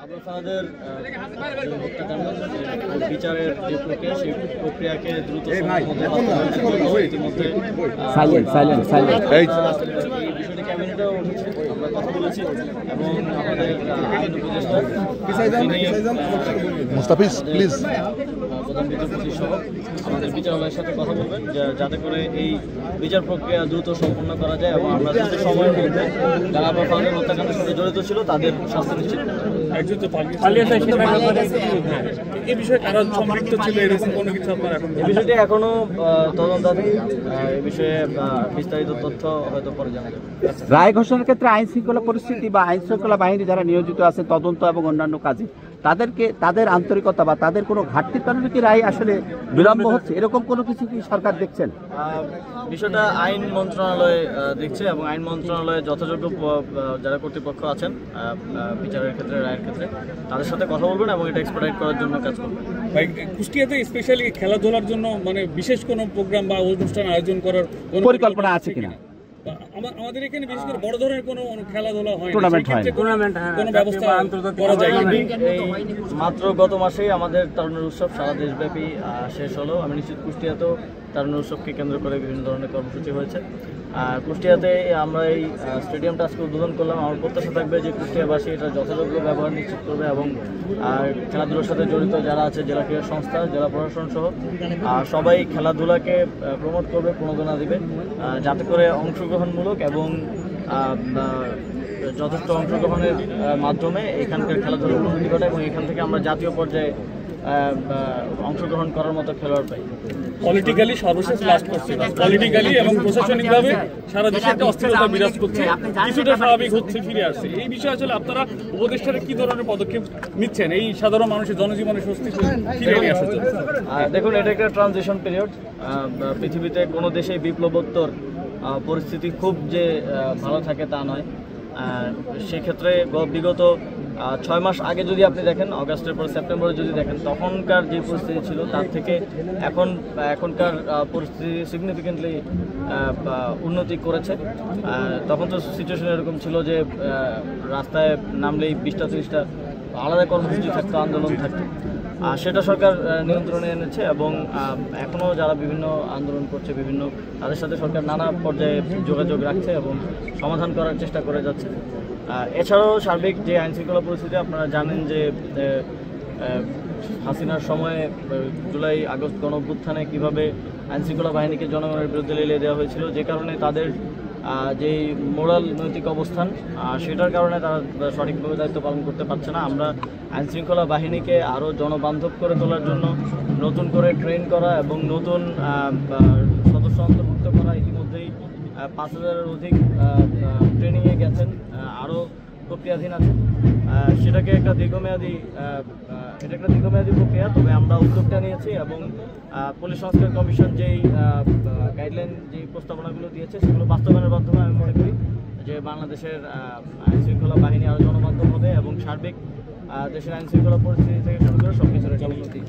আবুল ফাহাদের বিচারের যে প্রক্রিয়া সেই প্রক্রিয়াকে দ্রুত ইতিমধ্যে এই বিষয়টি ক্যাবিনেটেও আমরা কথা বলেছি এবং আমাদের আইন উপদেষ্টা মুস্তাফিজ প্লিজ প্রধান বিচারপতি সহ আমাদের বিচারালয়ের সাথে কথা বলবেন যাতে করে এই বিচার প্রক্রিয়া দ্রুত সম্পন্ন করা যায় এবং আমরা দ্রুত সময়ের মধ্যে যারা আবুল ফাহাদের হত্যাকাণ্ডের সাথে জড়িত ছিল তাদের শাস্তি নিশ্চিত এই বিষয়ে কারো সম্পৃক্ত ছিল এরকম কোনো কিছু আপনার এখন এই বিষয়টি এখনো তদন্তাধীন এই বিষয়ে বিস্তারিত তথ্য হয়তো পরে জানা যাবে। রায় ঘোষণার ক্ষেত্রে আইন শৃঙ্খলা পরিস্থিতি বা আইন শৃঙ্খলা বাহিনী যারা নিয়োজিত আছে তদন্ত এবং অন্যান্য কাজে তাদের আন্তরিকতা বা তাদের কোনো ঘাটতির কারণে কি রায় আসলে বিলম্ব হচ্ছে এরকম কোনো কিছু কি সরকার দেখছেন? বিষয়টা আইন মন্ত্রণালয় দেখছে এবং আইন মন্ত্রণালয়ে যথাযোগ্য যারা কর্তৃপক্ষ আছেন বিচারের ক্ষেত্রে রায়ের ক্ষেত্রে তাদের সাথে কথা বলবেন এবং এটা এক্সপেডিট করার জন্য কাজ করবেন। কুষ্টিয়াতে স্পেশালি খেলাধুলার জন্য মানে বিশেষ কোনো প্রোগ্রাম বা অনুষ্ঠান আয়োজন করার পরিকল্পনা আছে কিনা? আমাদের এখানে বিশেষ করে বড় ধরনের কোনো খেলাধুলা হয় কোনো ব্যবস্থা করা যায় মাত্র গত মাসেই আমাদের তারুণ্যের উৎসব সারা দেশব্যাপী শেষ হলো। আমি নিশ্চিত কুষ্টিয়াতেও তারুণ্যের উৎসবকে কেন্দ্র করে বিভিন্ন ধরনের কর্মসূচি হয়েছে। কুষ্টিয়াতে আমরা এই স্টেডিয়ামটা আজকে উদ্বোধন করলাম। আমার প্রত্যাশা থাকবে যে কুষ্টিয়াবাসী এটা যথাযোগ্য ব্যবহার নিশ্চিত করবে এবং খেলাধুলার সাথে জড়িত যারা আছে জেলা ক্রীড়া সংস্থা জেলা প্রশাসন সহ সবাই খেলাধুলাকে প্রমোট করবে প্রণোদনা দিবে যাতে করে অংশগ্রহণমূলক এবং যথেষ্ট অংশগ্রহণের মাধ্যমে এখানকার খেলাধুলার উন্নতি ঘটে এবং এখান থেকে আমরা জাতীয় পর্যায়ে অংশগ্রহণ করার মতো খেলোয়াড় পাই। পলিটিক্যালি সর্বশেষ লাস্ট করছে পলিটিক্যালি এবং প্রশাসনিকভাবে সারা দেশে একটা অস্থিরতা বিরাজ করছে, কিছুটা স্বাভাবিক হচ্ছে ফিরে আসছে। এই বিষয়ে আসলে আপনারা উপদেষ্টারা কি ধরনের পদক্ষেপ নিচ্ছেন এই সাধারণ মানুষের জনজীবনে স্বস্তি ফিরে নিয়ে আসার জন্য? দেখুন, এটা একটা ট্রানজিশন পিরিয়ড। পৃথিবীতে কোনো দেশেই বিপ্লবোত্তর পরিস্থিতি খুব যে ভালো থাকে তা নয়। সেক্ষেত্রে বিগত 6 মাস আগে যদি আপনি দেখেন, অগাস্টের পর সেপ্টেম্বরে যদি দেখেন, তখনকার যে পরিস্থিতি ছিল তার থেকে এখনকার পরিস্থিতি সিগনিফিকেন্টলি উন্নতি করেছে। তখন তো সিচুয়েশন এরকম ছিল যে রাস্তায় নামলেই 20-30টা আলাদা কর্মসূচি থাকতো, আন্দোলন থাকতো। সেটা সরকার নিয়ন্ত্রণে এনেছে এবং এখনও যারা বিভিন্ন আন্দোলন করছে তাদের সাথে সরকার নানা পর্যায়ে যোগাযোগ রাখছে এবং সমাধান করার চেষ্টা করে যাচ্ছে। এছাড়াও সার্বিক যে আইনশৃঙ্খলা পরিস্থিতি আপনারা জানেন যে হাসিনার সময়ে জুলাই আগস্ট গণঅভ্যুত্থানে কীভাবে আইনশৃঙ্খলা বাহিনীকে জনগণের বিরুদ্ধে লেলিয়ে দেওয়া হয়েছিল, যে কারণে তাদের যেই মোরাল নৈতিক অবস্থান সেটার কারণে তারা সঠিকভাবে দায়িত্ব পালন করতে পারছে না। আমরা আইনশৃঙ্খলা বাহিনীকে আরও জনবান্ধব করে তোলার জন্য নতুন করে ট্রেন করা এবং নতুন সদস্য অন্তর্ভুক্ত করা, ইতিমধ্যেই 5,000-এর অধিক ট্রেনিংয়ে গেছেন, আরও প্রক্রিয়াধীন আছে। সেটাকে একটা দীর্ঘমেয়াদী প্রক্রিয়া, তবে আমরা উদ্যোগটা নিয়েছি এবং পুলিশ সংস্কার কমিশন যেই গাইডলাইন যে প্রস্তাবনাগুলো দিয়েছে সেগুলো বাস্তবায়নের মাধ্যমে আমি মনে করি যে বাংলাদেশের আইনশৃঙ্খলা বাহিনী আরও জনবান্ধব হবে এবং সার্বিক দেশের আইনশৃঙ্খলা পরিস্থিতি থেকে শুরু করে সব কিছুর উন্নতি।